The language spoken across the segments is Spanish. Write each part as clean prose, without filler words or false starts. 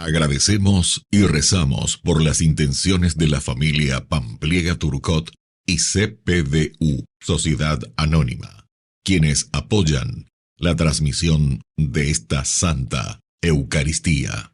Agradecemos y rezamos por las intenciones de la familia Pampliega Turcot y CPDU, Sociedad Anónima, quienes apoyan la transmisión de esta Santa Eucaristía.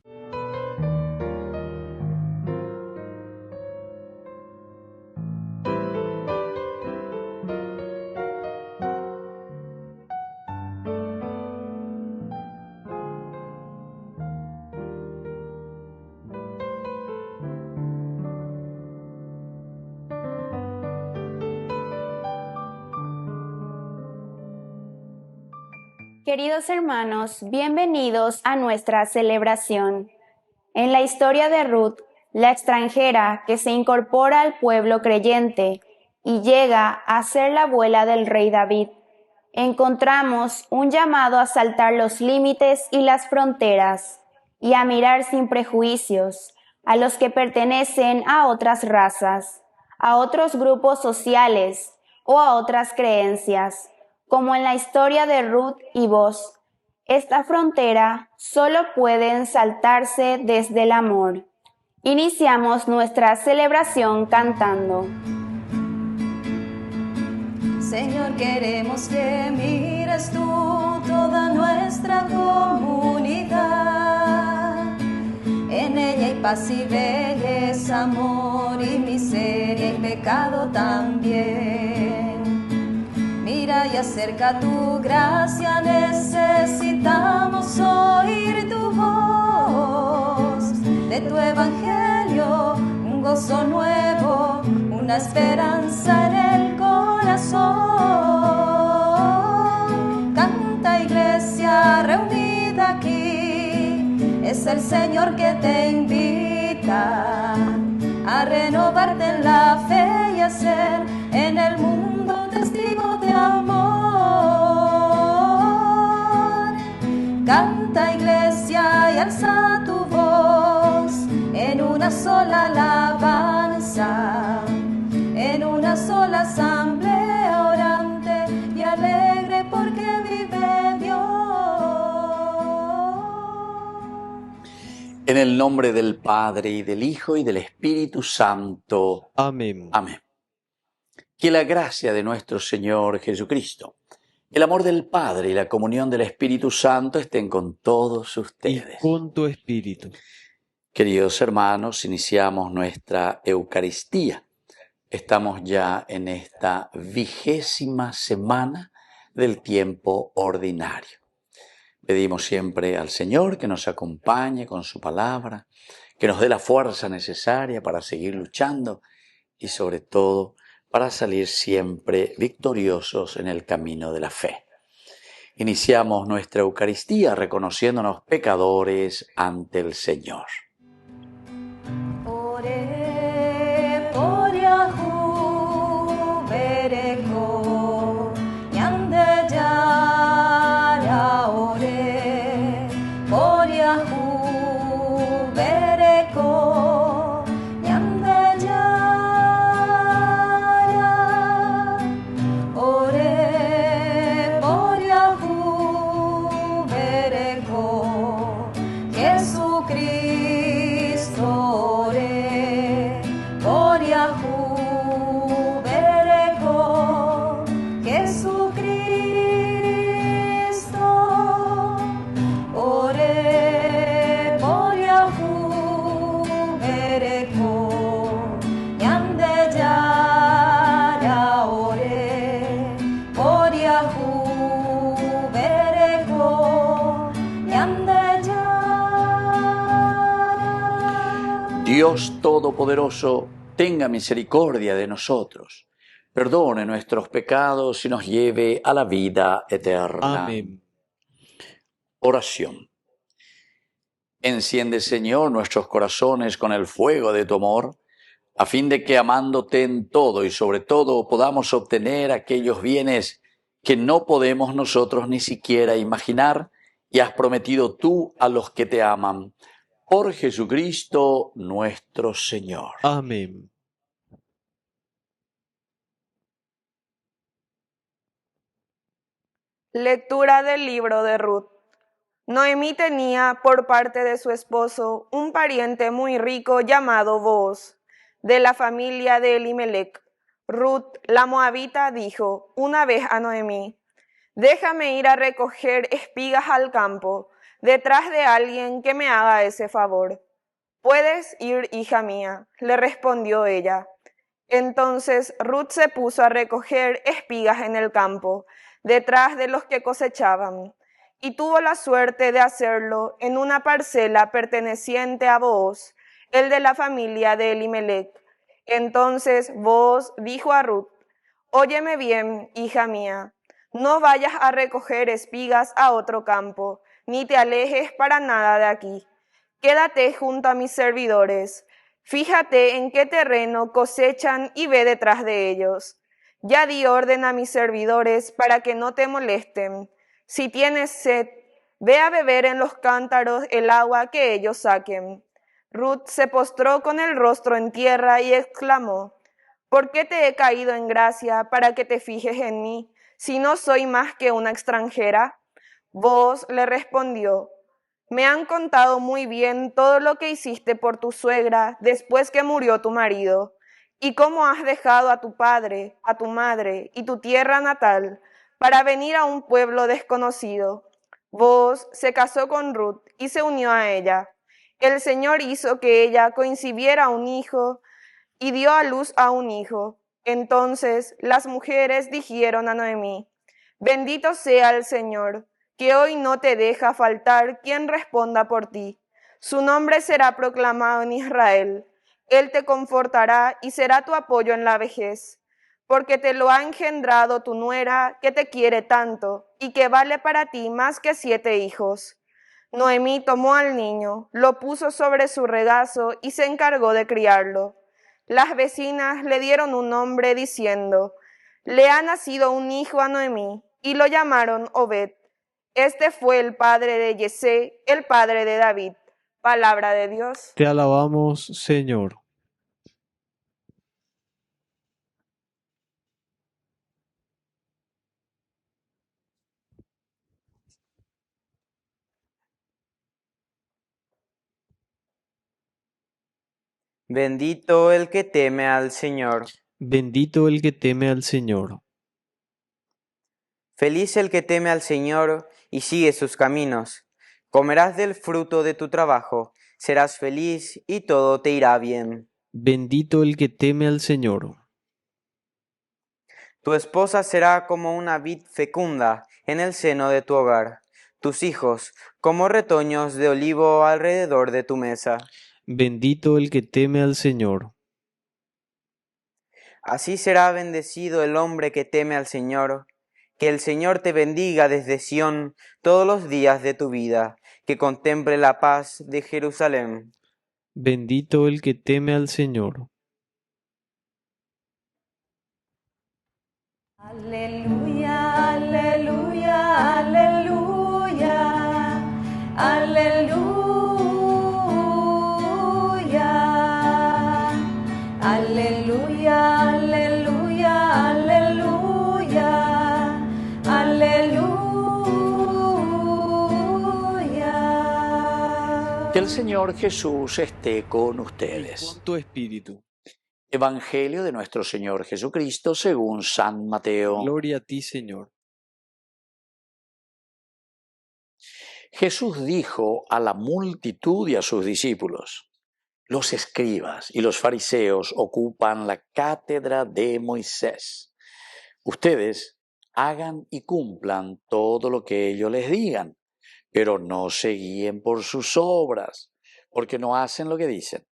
Queridos hermanos, bienvenidos a nuestra celebración. En la historia de Ruth, la extranjera que se incorpora al pueblo creyente y llega a ser la abuela del rey David, encontramos un llamado a saltar los límites y las fronteras y a mirar sin prejuicios a los que pertenecen a otras razas, a otros grupos sociales o a otras creencias. Como en la historia de Ruth y Boz, esta frontera solo puede saltarse desde el amor. Iniciamos nuestra celebración cantando. Señor, queremos que mires tú toda nuestra comunidad. En ella hay paz y belleza, amor y miseria y pecado también. Mira y acerca tu gracia, necesitamos oír tu voz. De tu evangelio, un gozo nuevo, una esperanza en el corazón. Canta, iglesia reunida aquí, es el Señor que te invita a renovarte en la fe y a ser en el mundo testigo de amor. Canta, iglesia, y alza tu voz en una sola alabanza, en una sola asamblea orante y alegre porque vive Dios. En el nombre del Padre, y del Hijo, y del Espíritu Santo. Amén. Amén. Que la gracia de nuestro Señor Jesucristo, el amor del Padre y la comunión del Espíritu Santo estén con todos Y ustedes. con tu espíritu. Queridos hermanos, iniciamos nuestra Eucaristía. Estamos ya en esta 20ª semana del tiempo ordinario. Pedimos siempre al Señor que nos acompañe con su palabra, que nos dé la fuerza necesaria para seguir luchando y sobre todo para salir siempre victoriosos en el camino de la fe. Iniciamos nuestra Eucaristía reconociéndonos pecadores ante el Señor. Ore por Yahu bereko nyande jara ore por Yahu bereko nyande jara ore por Yahu bereko Jesucristo ore por Yahu bereko Jesucristo ore por Yahu bereko nyande jara ore por Yahu bereko nyande jara. Dios Todopoderoso, tenga misericordia de nosotros, perdone nuestros pecados y nos lleve a la vida eterna. Amén. Oración. Enciende, Señor, nuestros corazones con el fuego de tu amor, a fin de que amándote en todo y sobre todo podamos obtener aquellos bienes que no podemos nosotros ni siquiera imaginar y has prometido tú a los que te aman. Por Jesucristo nuestro Señor. Amén. Lectura del libro de Ruth. Noemí tenía por parte de su esposo un pariente muy rico llamado Booz, de la familia de Elimelec. Ruth, la moabita, dijo una vez a Noemí: déjame ir a recoger espigas al campo, detrás de alguien que me haga ese favor. Puedes ir, hija mía, le respondió ella. Entonces Ruth se puso a recoger espigas en el campo, detrás de los que cosechaban, y tuvo la suerte de hacerlo en una parcela perteneciente a Booz, el de la familia de Elimelec. Entonces Booz dijo a Ruth: óyeme bien, hija mía, no vayas a recoger espigas a otro campo, ni te alejes para nada de aquí. Quédate junto a mis servidores. Fíjate en qué terreno cosechan y ve detrás de ellos. Ya di orden a mis servidores para que no te molesten. Si tienes sed, ve a beber en los cántaros el agua que ellos saquen. Ruth se postró con el rostro en tierra y exclamó: ¿por qué te he caído en gracia para que te fijes en mí, si no soy más que una extranjera? Booz le respondió: me han contado muy bien todo lo que hiciste por tu suegra después que murió tu marido, y cómo has dejado a tu padre, a tu madre y tu tierra natal para venir a un pueblo desconocido. Booz se casó con Ruth y se unió a ella. El Señor hizo que ella concibiera un hijo y dio a luz a un hijo. Entonces las mujeres dijeron a Noemí: bendito sea el Señor, que hoy no te deja faltar quien responda por ti. Su nombre será proclamado en Israel. Él te confortará y será tu apoyo en la vejez, porque te lo ha engendrado tu nuera, que te quiere tanto y que vale para ti más que 7 hijos. Noemí tomó al niño, lo puso sobre su regazo y se encargó de criarlo. Las vecinas le dieron un nombre diciendo: le ha nacido un hijo a Noemí, y lo llamaron Obed. Este fue el padre de Yesé, el padre de David. Palabra de Dios. Te alabamos, Señor. Bendito el que teme al Señor. Bendito el que teme al Señor. Feliz el que teme al Señor y sigue sus caminos. Comerás del fruto de tu trabajo, serás feliz y todo te irá bien. Bendito el que teme al Señor. Tu esposa será como una vid fecunda en el seno de tu hogar, tus hijos como retoños de olivo alrededor de tu mesa. Bendito el que teme al Señor. Así será bendecido el hombre que teme al Señor. Que el Señor te bendiga desde Sión todos los días de tu vida, que contemple la paz de Jerusalén. Bendito el que teme al Señor. Aleluya, aleluya, aleluya, aleluya, aleluya, aleluya, aleluya, aleluya. Que el Señor Jesús esté con Y ustedes. con tu espíritu. Evangelio de nuestro Señor Jesucristo según San Mateo. Gloria a ti, Señor. Jesús dijo a la multitud y a sus discípulos: los escribas y los fariseos ocupan la cátedra de Moisés. Ustedes hagan y cumplan todo lo que ellos les digan, pero no se guíen por sus obras, porque no hacen lo que dicen.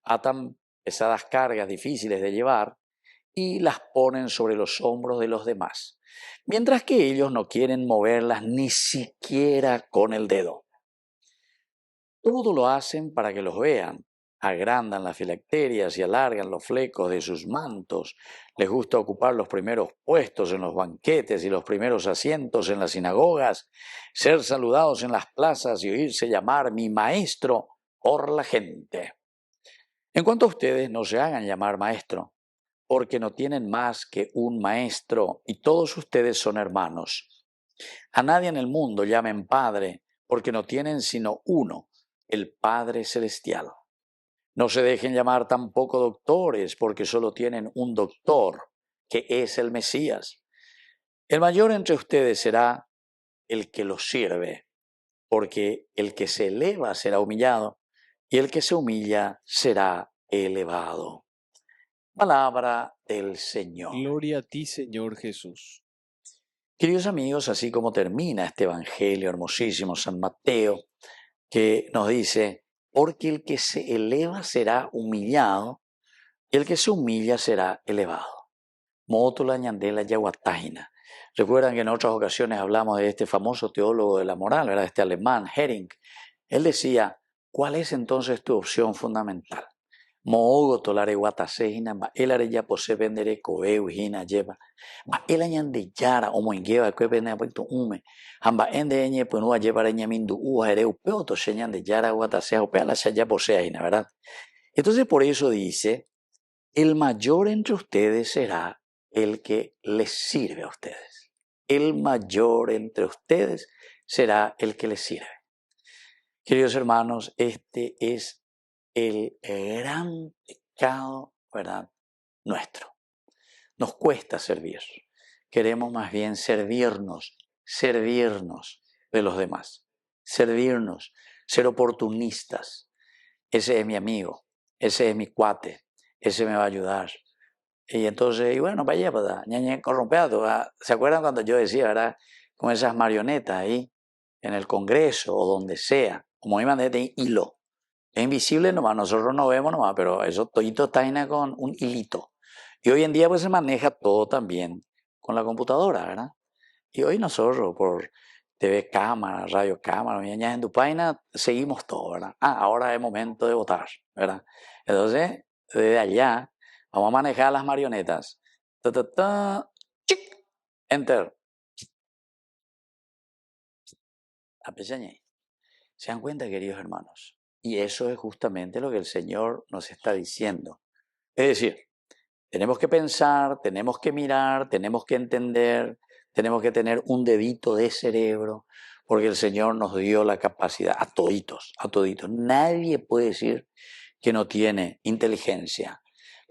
Atan pesadas cargas difíciles de llevar y las ponen sobre los hombros de los demás, mientras que ellos no quieren moverlas ni siquiera con el dedo. Todo lo hacen para que los vean. Agrandan las filacterias y alargan los flecos de sus mantos. Les gusta ocupar los primeros puestos en los banquetes y los primeros asientos en las sinagogas, ser saludados en las plazas y oírse llamar mi maestro por la gente. En cuanto a ustedes, no se hagan llamar maestro, porque no tienen más que un maestro y todos ustedes son hermanos. A nadie en el mundo llamen padre, porque no tienen sino uno, el Padre Celestial. No se dejen llamar tampoco doctores, porque solo tienen un doctor, que es el Mesías. El mayor entre ustedes será el que los sirve, porque el que se eleva será humillado, y el que se humilla será elevado. Palabra del Señor. Gloria a ti, Señor Jesús. Queridos amigos, así como termina este Evangelio hermosísimo, San Mateo, que nos dice, porque el que se eleva será humillado, y el que se humilla será elevado. Mótola ñandela yaguatágina. Recuerdan que en otras ocasiones hablamos de este famoso teólogo de la moral, ¿verdad? Este alemán, Hering. Él decía, ¿cuál es entonces tu opción fundamental? Moogo tolare guatasehina, ma elare ya pose vendere coeu hina lleva. Ma elañan de yara o moingueva que vene apuesto ume. Hamba ende eñe punua llevar eñe mindu ua ereu peoto señan de yara guatasea o peala ya posea hina, ¿verdad? Entonces por eso dice, el mayor entre ustedes será el que les sirve a ustedes. El mayor entre ustedes será el que les sirve. Queridos hermanos, este es el gran pecado, ¿verdad?, nuestro. Nos cuesta servir. Queremos más bien servirnos de los demás. Servirnos, ser oportunistas. Ese es mi amigo, ese es mi cuate, ese me va a ayudar. Y entonces, y bueno, para allá, ¿verdad? Ñañe corrompeado. ¿Se acuerdan cuando yo decía, verdad? Con esas marionetas ahí, en el Congreso o donde sea, como iban de hilo. Es invisible nomás, nosotros no vemos nomás, pero eso todito está ahí con un hilito. Y hoy en día pues se maneja todo también con la computadora, ¿verdad? Y hoy nosotros por TV cámara, radio cámara, ñañas en tu página, seguimos todo, ¿verdad? Ahora es momento de votar, ¿verdad? Entonces, desde allá, vamos a manejar las marionetas. ¡Chic! Enter. ¿Se dan cuenta, queridos hermanos? Y eso es justamente lo que el Señor nos está diciendo. Es decir, tenemos que pensar, tenemos que mirar, tenemos que entender, tenemos que tener un dedito de cerebro, porque el Señor nos dio la capacidad, a toditos, a toditos. Nadie puede decir que no tiene inteligencia,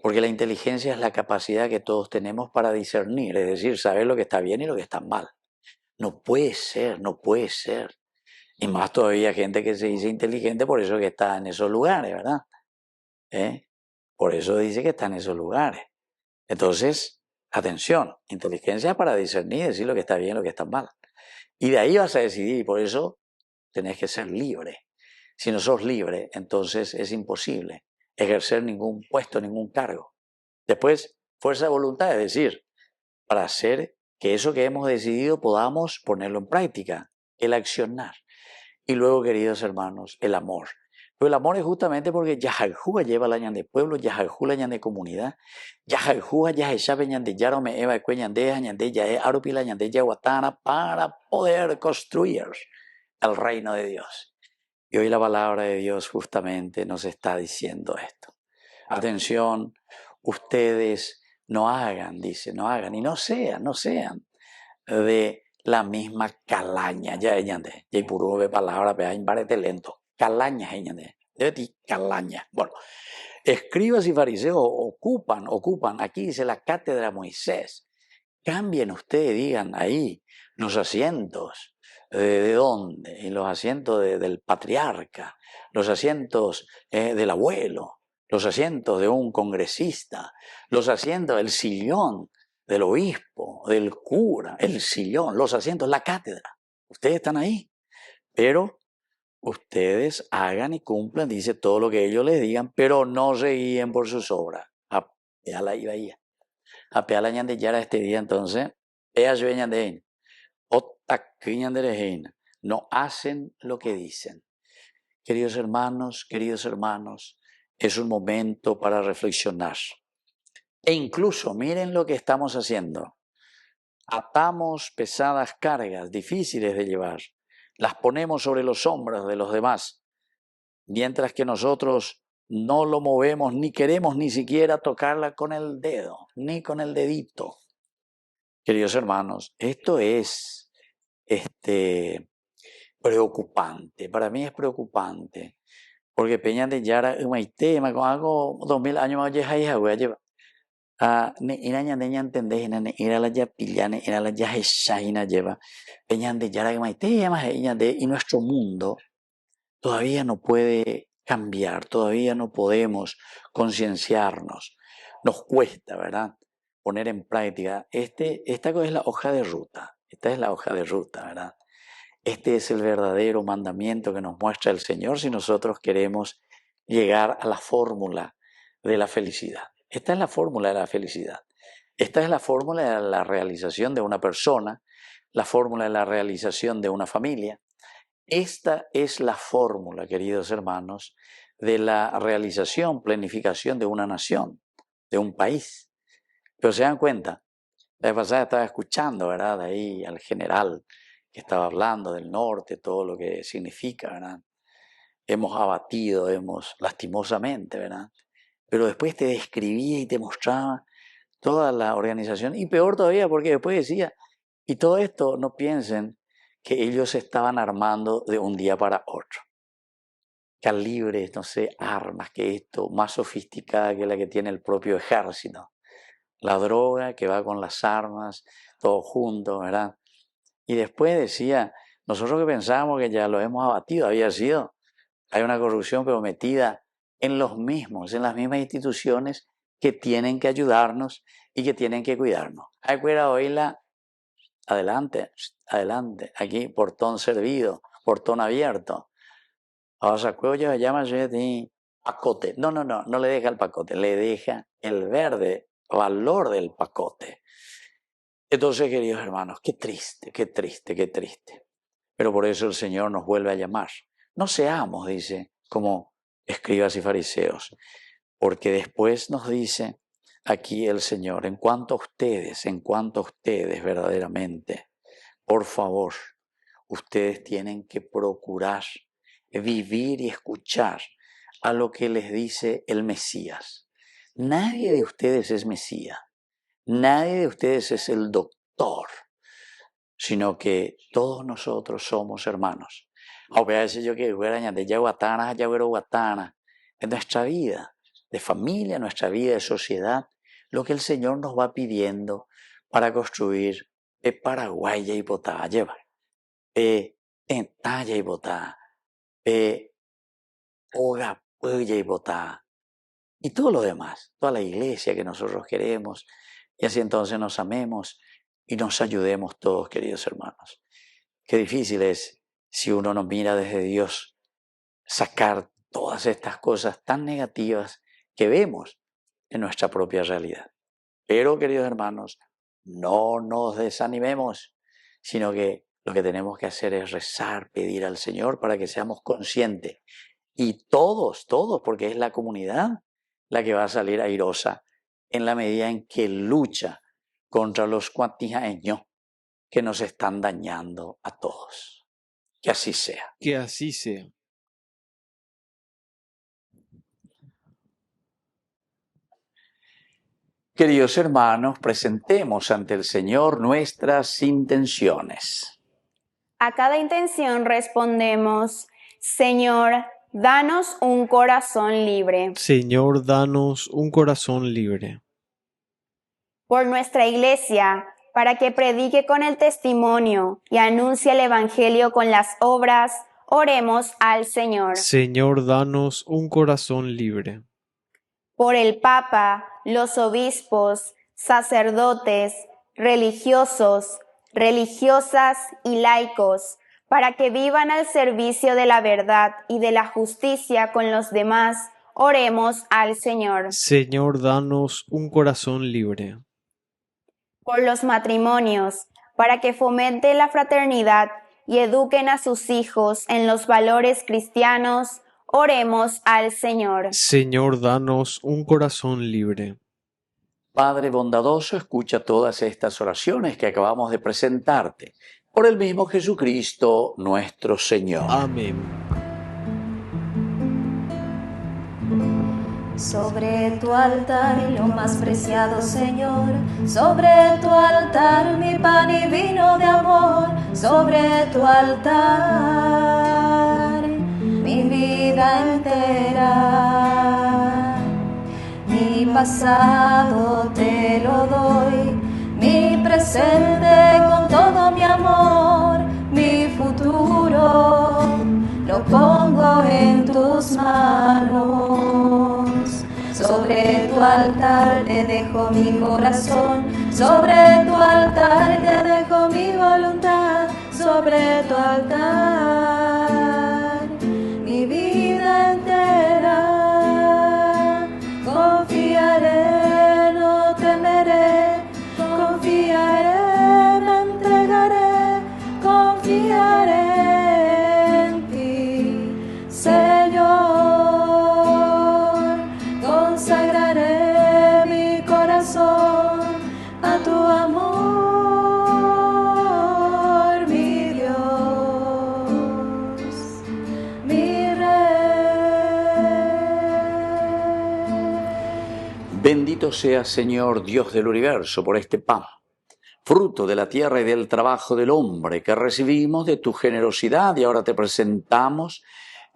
porque la inteligencia es la capacidad que todos tenemos para discernir, es decir, saber lo que está bien y lo que está mal. No puede ser, no puede ser. Y más todavía gente que se dice inteligente, por eso que está en esos lugares, ¿verdad? Por eso dice que está en esos lugares. Entonces, atención, inteligencia para discernir, decir lo que está bien y lo que está mal. Y de ahí vas a decidir, y por eso tenés que ser libre. Si no sos libre, entonces es imposible ejercer ningún puesto, ningún cargo. Después, fuerza de voluntad, es decir, para hacer que eso que hemos decidido podamos ponerlo en práctica, el accionar. Y luego, queridos hermanos, el amor. Pero el amor es justamente porque Yajaljuga lleva la ñan de pueblo, Yajaljuga la ñan de comunidad, Yajaljuga ya sabe ñan de Yarome Eva y ñan de Yae Arupila ñan de Yaguatana para poder construir el reino de Dios. Y hoy la palabra de Dios justamente nos está diciendo esto. Atención, ustedes no hagan, dice, no hagan, y no sean de la misma calaña, ya ñande, ya puro de palabra, pero hay parece lento, calaña, ñande, de ti, calaña. Bueno, escribas y fariseos ocupan, aquí dice la cátedra de Moisés. Cambien ustedes, digan ahí, los asientos. ¿De dónde? En los asientos del patriarca, los asientos del abuelo, los asientos de un congresista, los asientos del sillón del obispo, del cura, el sillón, los asientos, la cátedra. Ustedes están ahí, pero ustedes hagan y cumplan, dice, todo lo que ellos les digan, pero no se guíen por sus obras. A la iba ahí. A la ñan de yara este día, entonces, no hacen lo que dicen. Queridos hermanos, es un momento para reflexionar. E incluso, miren lo que estamos haciendo. Atamos pesadas cargas difíciles de llevar, las ponemos sobre los hombros de los demás, mientras que nosotros no lo movemos, ni queremos ni siquiera tocarla con el dedo, ni con el dedito. Queridos hermanos, esto es preocupante. Para mí es preocupante. Porque Peña de Yara, Humaité, con algo 2000 años más ya voy a llevar. Ne iraña de ña entendés, ne ira la ya pillane, ira la ya shaina lleva. Peña de Yara, Humaité, más ella de, y nuestro mundo todavía no puede cambiar, todavía no podemos concienciarnos. Nos cuesta, ¿verdad? Poner en práctica. Esta es la hoja de ruta. Esta es la hoja de ruta, ¿verdad? Este es el verdadero mandamiento que nos muestra el Señor si nosotros queremos llegar a la fórmula de la felicidad. Esta es la fórmula de la felicidad. Esta es la fórmula de la realización de una persona, la fórmula de la realización de una familia. Esta es la fórmula, queridos hermanos, de la realización, planificación de una nación, de un país. Pero se dan cuenta, la vez pasada estaba escuchando, ¿verdad?, ahí al general que estaba hablando del norte, todo lo que significa, ¿verdad? Hemos abatido, lastimosamente, ¿verdad? Pero después te describía y te mostraba toda la organización, y peor todavía porque después decía, y todo esto no piensen que ellos estaban armando de un día para otro. Calibres, no sé, armas que esto, más sofisticada que la que tiene el propio ejército. La droga que va con las armas, todo junto, ¿verdad? Y después decía, nosotros que pensábamos que ya lo hemos abatido, hay una corrupción pero metida en los mismos, en las mismas instituciones que tienen que ayudarnos y que tienen que cuidarnos. Hay cuidado, oíla, adelante, aquí, portón servido, portón abierto. Ahora, cuello llama de pacote. No le deja el pacote, le deja el verde valor del pacote. Entonces, queridos hermanos, qué triste. Pero por eso el Señor nos vuelve a llamar. No seamos, dice, como escribas y fariseos, porque después nos dice aquí el Señor, en cuanto a ustedes verdaderamente, por favor, ustedes tienen que procurar vivir y escuchar a lo que les dice el Mesías. Nadie de ustedes es Mesías, nadie de ustedes es el doctor, sino que todos nosotros somos hermanos. En nuestra vida de familia, nuestra vida de sociedad, lo que el Señor nos va pidiendo para construir Paraguay y Botá, en Talla y Botá, Oga, y Botá, y todo lo demás, toda la iglesia que nosotros queremos, y así entonces nos amemos y nos ayudemos todos, queridos hermanos. Qué difícil es, si uno no mira desde Dios, sacar todas estas cosas tan negativas que vemos en nuestra propia realidad. Pero, queridos hermanos, no nos desanimemos, sino que lo que tenemos que hacer es rezar, pedir al Señor para que seamos conscientes. Y todos, porque es la comunidad la que va a salir airosa en la medida en que lucha contra los cuantijaeños que nos están dañando a todos. Que así sea. Que así sea. Queridos hermanos, presentemos ante el Señor nuestras intenciones. A cada intención respondemos, Señor, danos un corazón libre. Señor, danos un corazón libre. Por nuestra Iglesia, para que predique con el testimonio y anuncie el Evangelio con las obras, oremos al Señor. Señor, danos un corazón libre. Por el Papa, los obispos, sacerdotes, religiosos, religiosas y laicos, para que vivan al servicio de la verdad y de la justicia con los demás, oremos al Señor. Señor, danos un corazón libre. Por los matrimonios, para que fomente la fraternidad y eduquen a sus hijos en los valores cristianos, oremos al Señor. Señor, danos un corazón libre. Padre bondadoso, escucha todas estas oraciones que acabamos de presentarte. Por el mismo Jesucristo nuestro Señor. Amén. Sobre tu altar y lo más preciado, Señor, sobre tu altar mi pan y vino de amor, sobre tu altar mi vida entera, mi pasado te lo doy, mi presente con todo mi amor, mi futuro lo pongo en tus manos. Sobre tu altar te dejo mi corazón, sobre tu altar te dejo mi voluntad, sobre tu altar mi vida entera. Confiaré, no temeré, confiaré, me entregaré, confiaré en ti, Señor. Consagraré mi corazón a tu amor, mi Dios, mi Rey. Bendito seas, Señor, Dios del universo, por este pan, fruto de la tierra y del trabajo del hombre que recibimos de tu generosidad y ahora te presentamos.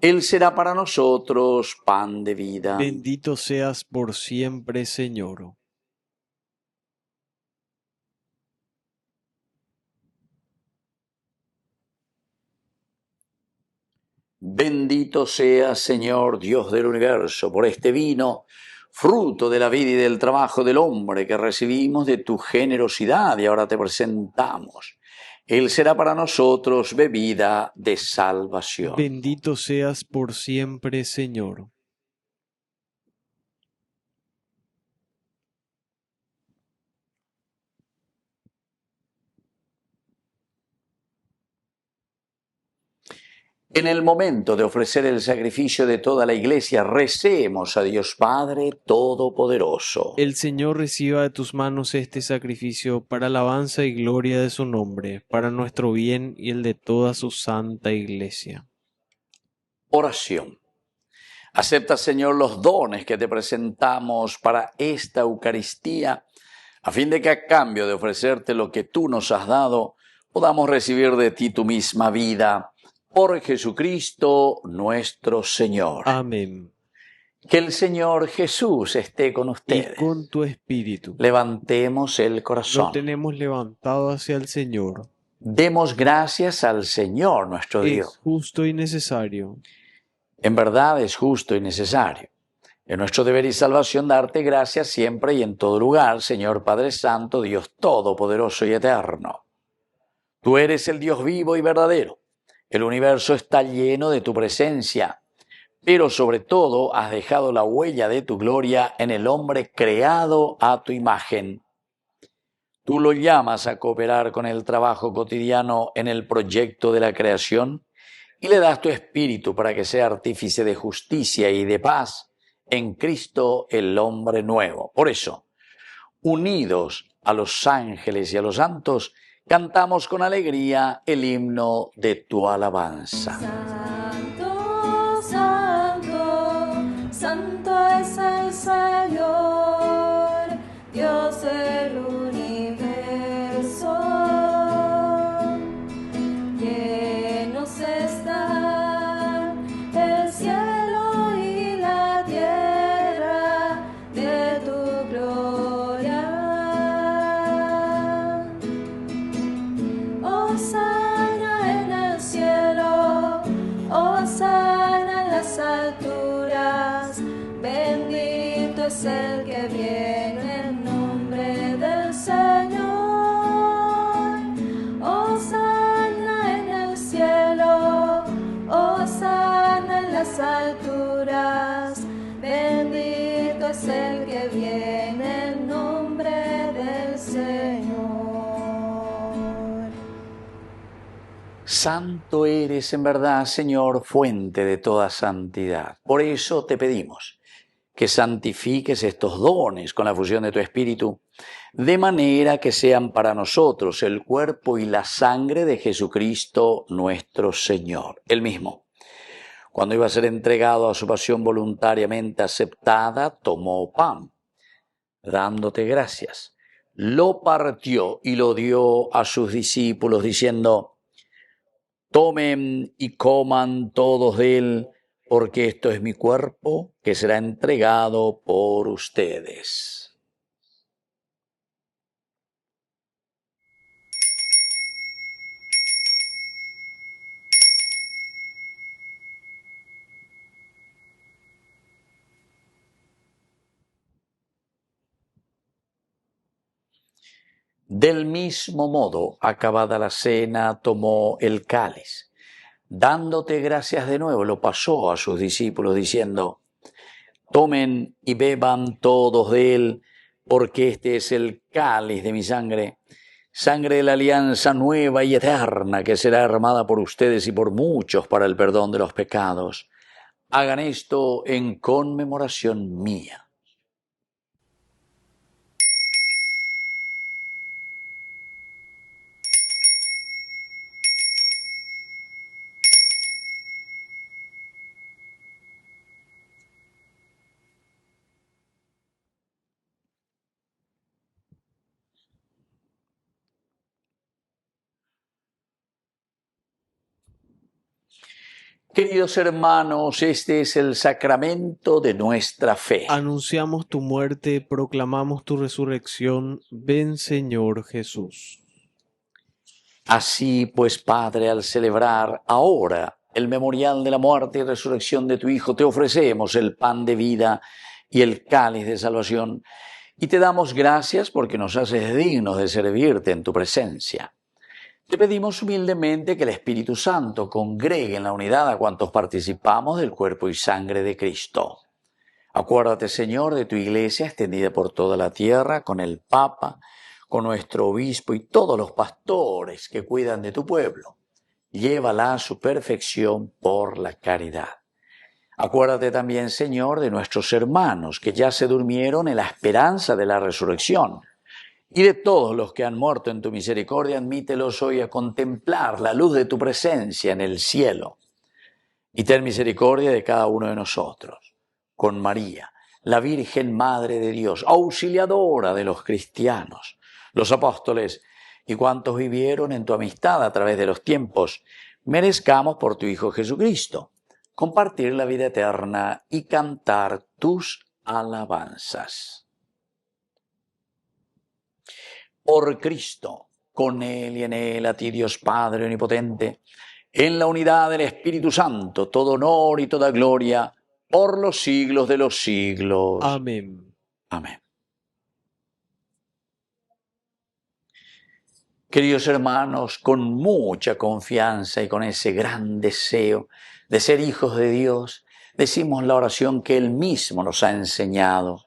Él será para nosotros pan de vida. Bendito seas por siempre, Señor. Bendito seas, Señor, Dios del universo, por este vino, fruto de la vida y del trabajo del hombre que recibimos de tu generosidad y ahora te presentamos. Él será para nosotros bebida de salvación. Bendito seas por siempre, Señor. En el momento de ofrecer el sacrificio de toda la Iglesia, recemos a Dios Padre Todopoderoso. El Señor reciba de tus manos este sacrificio para alabanza y gloria de su nombre, para nuestro bien y el de toda su santa Iglesia. Oración. Acepta, Señor, los dones que te presentamos para esta Eucaristía, a fin de que a cambio de ofrecerte lo que tú nos has dado, podamos recibir de ti tu misma vida. Por Jesucristo nuestro Señor. Amén. Que el Señor Jesús esté con ustedes. Y con tu espíritu. Levantemos el corazón. Lo tenemos levantado hacia el Señor. Demos gracias al Señor nuestro Dios. Es justo y necesario. En verdad es justo y necesario. Es nuestro deber y salvación darte gracias siempre y en todo lugar, Señor Padre Santo, Dios Todopoderoso y Eterno. Tú eres el Dios vivo y verdadero. El universo está lleno de tu presencia, pero sobre todo has dejado la huella de tu gloria en el hombre creado a tu imagen. Tú lo llamas a cooperar con el trabajo cotidiano en el proyecto de la creación y le das tu espíritu para que sea artífice de justicia y de paz en Cristo el hombre nuevo. Por eso, unidos a los ángeles y a los santos, cantamos con alegría el himno de tu alabanza. Santo, santo, santo es el Señor, Dios del universo. Llenos están el cielo y la tierra de tu gloria. Hosana en el cielo, hosana en las alturas, bendito es el que viene en nombre del Señor. Hosana en el cielo, hosana en las alturas, bendito es el que viene en nombre del Señor. Santo eres en verdad, Señor, fuente de toda santidad. Por eso te pedimos que santifiques estos dones con la fusión de tu Espíritu, de manera que sean para nosotros el cuerpo y la sangre de Jesucristo nuestro Señor. Él mismo, Cuando iba a ser entregado a su pasión voluntariamente aceptada, tomó pan, dándote gracias, lo partió y lo dio a sus discípulos, diciendo: tomen y coman todos de él, porque esto es mi cuerpo que será entregado por ustedes. Del mismo modo, acabada la cena, tomó el cáliz. Dándote gracias de nuevo, lo pasó a sus discípulos, diciendo: tomen y beban todos de él, porque este es el cáliz de mi sangre, sangre de la alianza nueva y eterna, que será derramada por ustedes y por muchos para el perdón de los pecados. Hagan esto en conmemoración mía. Queridos hermanos, este es el sacramento de nuestra fe. Anunciamos tu muerte, proclamamos tu resurrección. Ven, Señor Jesús. Así pues, Padre, al celebrar ahora el memorial de la muerte y resurrección de tu Hijo, te ofrecemos el pan de vida y el cáliz de salvación, y te damos gracias porque nos haces dignos de servirte en tu presencia. Te pedimos humildemente que el Espíritu Santo congregue en la unidad a cuantos participamos del cuerpo y sangre de Cristo. Acuérdate, Señor, de tu Iglesia extendida por toda la tierra, con el Papa, con nuestro obispo y todos los pastores que cuidan de tu pueblo. Llévala a su perfección por la caridad. Acuérdate también, Señor, de nuestros hermanos que ya se durmieron en la esperanza de la resurrección. Y de todos los que han muerto en tu misericordia, admítelos hoy a contemplar la luz de tu presencia en el cielo. Y ten misericordia de cada uno de nosotros. Con María, la Virgen Madre de Dios, auxiliadora de los cristianos, los apóstoles y cuantos vivieron en tu amistad a través de los tiempos, merezcamos por tu Hijo Jesucristo compartir la vida eterna y cantar tus alabanzas. Por Cristo, con Él y en Él, a ti Dios Padre Omnipotente, en la unidad del Espíritu Santo, todo honor y toda gloria, por los siglos de los siglos. Amén. Amén. Queridos hermanos, con mucha confianza y con ese gran deseo de ser hijos de Dios, decimos la oración que Él mismo nos ha enseñado.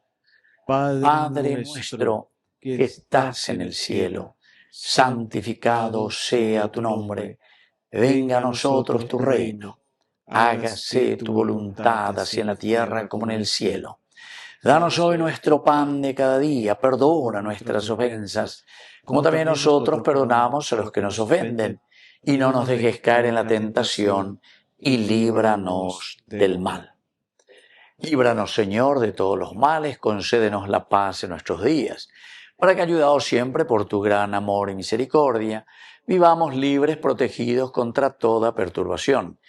Padre nuestro, que estás en el cielo, santificado sea tu nombre. Venga a nosotros tu reino. Hágase tu voluntad, así en la tierra como en el cielo. Danos hoy nuestro pan de cada día. Perdona nuestras ofensas, como también nosotros perdonamos a los que nos ofenden. Y no nos dejes caer en la tentación, y líbranos del mal. Líbranos, Señor, de todos los males. Concédenos la paz en nuestros días, para que, ayudados siempre por tu gran amor y misericordia, vivamos libres, protegidos contra toda perturbación,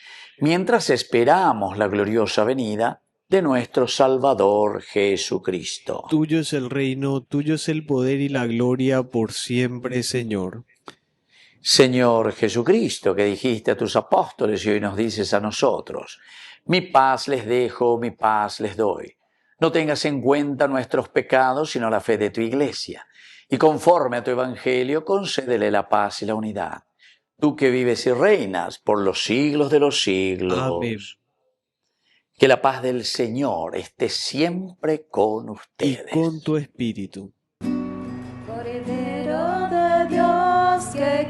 mientras esperamos la gloriosa venida de nuestro Salvador Jesucristo. Tuyo es el reino, tuyo es el poder y la gloria por siempre, Señor. Señor Jesucristo, que dijiste a tus apóstoles y hoy nos dices a nosotros: mi paz les dejo, mi paz les doy. No tengas en cuenta nuestros pecados, sino la fe de tu Iglesia. Y conforme a tu Evangelio, concédele la paz y la unidad. Tú que vives y reinas por los siglos de los siglos. Amén. Que la paz del Señor esté siempre con ustedes. Y con tu espíritu. Cordero de Dios, que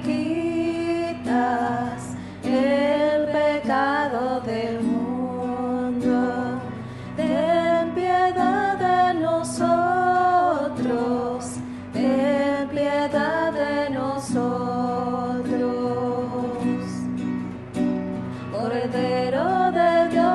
quitas el pecado del mundo, ten piedad de nosotros, ten piedad de nosotros. Cordero de Dios,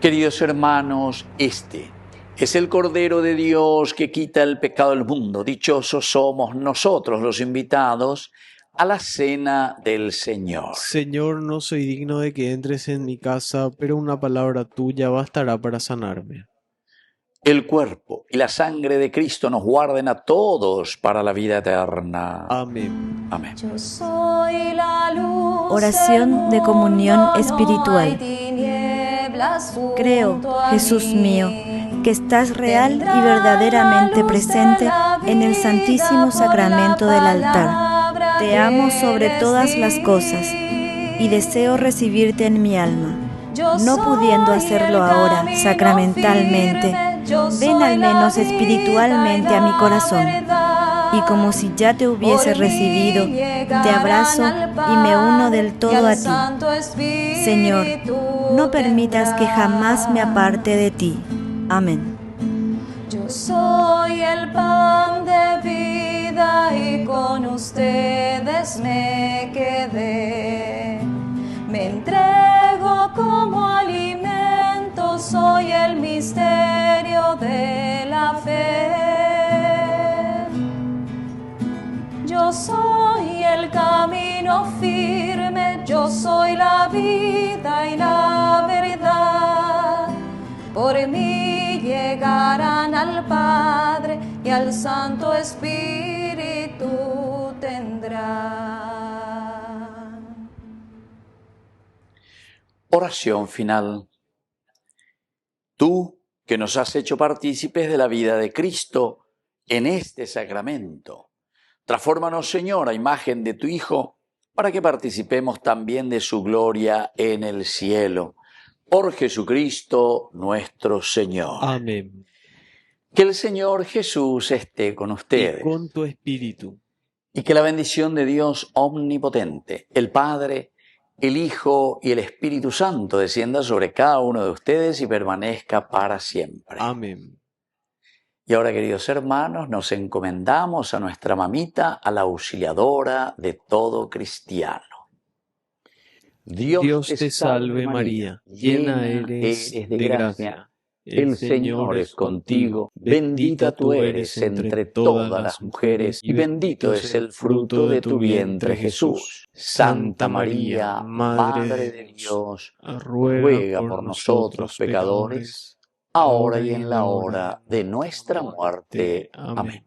Queridos hermanos, este es el Cordero de Dios que quita el pecado del mundo. Dichosos somos nosotros los invitados a la cena del Señor. Señor, no soy digno de que entres en mi casa, pero una palabra tuya bastará para sanarme. El cuerpo y la sangre de Cristo nos guarden a todos para la vida eterna. Amén. Amén. Yo soy la luz. Oración de comunión espiritual. Creo, Jesús mío, que estás real y verdaderamente presente en el Santísimo Sacramento del altar. Te amo sobre todas las cosas y deseo recibirte en mi alma. No pudiendo hacerlo ahora sacramentalmente, ven al menos espiritualmente a mi corazón. Y como si ya te hubiese recibido, te abrazo y me uno del todo a ti. Señor, no permitas que jamás me aparte de ti. Amén. Yo soy el pan de vida y con ustedes me quedé. Me entrego como alimento, soy el misterio de la fe. Yo soy el camino firme, yo soy la vida y la verdad. Por mí llegarán al Padre y al Santo Espíritu tendrán. Oración final. Tú que nos has hecho partícipes de la vida de Cristo en este sacramento, transfórmanos, Señor, a imagen de tu Hijo, para que participemos también de su gloria en el cielo. Por Jesucristo nuestro Señor. Amén. Que el Señor Jesús esté con ustedes. Y con tu espíritu. Y que la bendición de Dios omnipotente, el Padre, el Hijo y el Espíritu Santo descienda sobre cada uno de ustedes y permanezca para siempre. Amén. Y ahora, queridos hermanos, nos encomendamos a nuestra mamita, a la auxiliadora de todo cristiano. Dios te salve María, llena eres de gracia. El Señor es contigo, bendita tú eres entre todas las mujeres, y bendito es el fruto de tu vientre, Jesús. Santa María, Madre de Dios, ruega por nosotros pecadores, ahora y en la hora de nuestra muerte. Amén.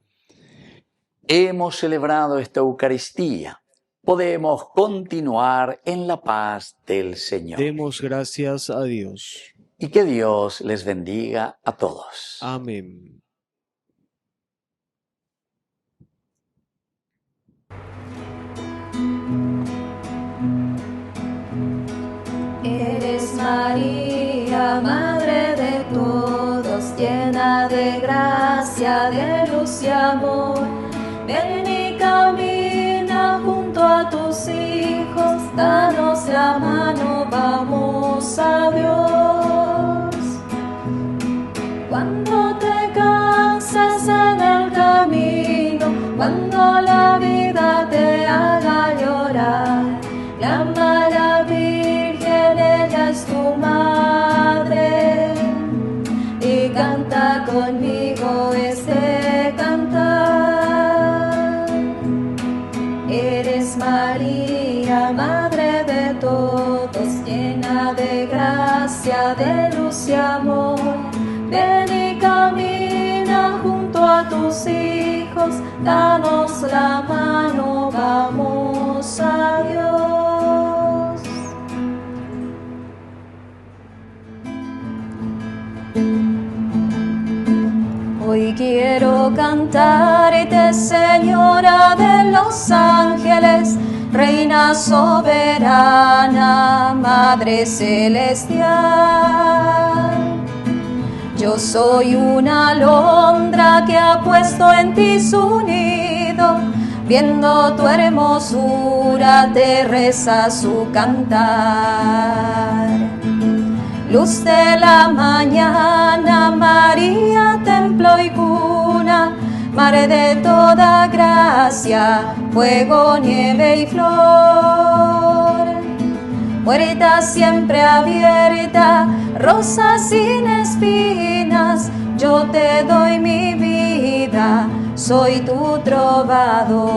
Hemos celebrado esta Eucaristía. Podemos continuar en la paz del Señor. Demos gracias a Dios. Y que Dios les bendiga a todos. Amén. Eres María, Madre de todos, llena de gracia, de luz y amor. Ven y camina junto a tus hijos, danos la mano, vamos a Dios. Cuando te cansas en el camino, cuando la vida te haga llorar, llama a la Virgen, ella es tu madre, y canta conmigo este cantar. Eres María, Madre de todos, llena de gracia, de luz y amor. Ven y camina junto a tus hijos, danos la mano, vamos a Dios. Hoy quiero cantarte, Señora de los ángeles, Reina soberana, Madre celestial. Yo soy una alondra que ha puesto en ti su nido, viendo tu hermosura te reza su cantar. Luz de la mañana, María, templo y cuna, Madre de toda gracia, fuego, nieve y flor. puerta siempre abierta, rosa sin espinas, yo te doy mi vida, soy tu trovador.